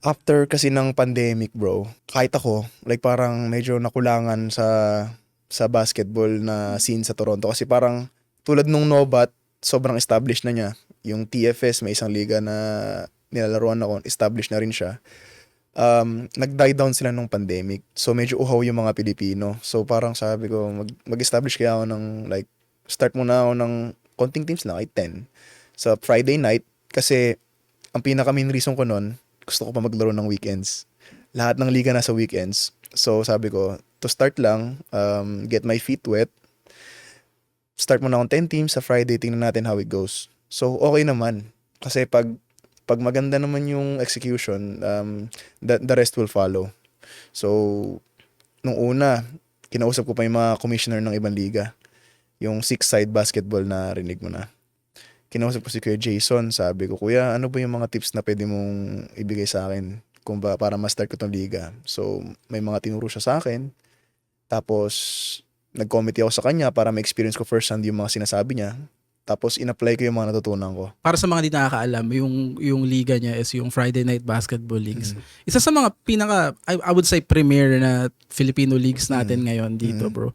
After kasi ng pandemic, bro, kahit ako, like parang medyo nakulangan sa basketball na scene sa Toronto kasi parang tulad nung Nobat, sobrang established na niya. Yung TFS, may isang liga na nilalaruan ako, established na rin siya. Nag-die down sila nung pandemic. So medyo uhaw yung mga Pilipino. So parang sabi ko, mag-establish kaya ako ng like, start muna ako ng konting teams lang, ay 10. Sa Friday night, kasi ang pinaka main reason ko nun, gusto ko pa maglaro ng weekends. Lahat ng liga nasa weekends. So sabi ko, to start lang, get my feet wet, start muna akong 10 teams sa Friday, tingnan natin how it goes. So okay naman. Kasi pag maganda naman yung execution, the rest will follow. So, nung una, kinausap ko pa yung mga commissioner ng ibang liga. Yung six-side basketball na rinig mo na. Kinausap ko si Kuya Jason, sabi ko, Kuya, ano ba yung mga tips na pwede mong ibigay sa akin kung ba, para ma-start ko tong liga? So, may mga tinuro siya sa akin. Tapos, nag-committee ako sa kanya para ma-experience ko first hand yung mga sinasabi niya. Tapos, in-apply ko yung mga natutunan ko. Para sa mga di nakakaalam, yung liga niya is yung Friday Night Basketball Leagues. Mm. Isa sa mga pinaka, I would say, premier na Filipino leagues natin ngayon dito, bro.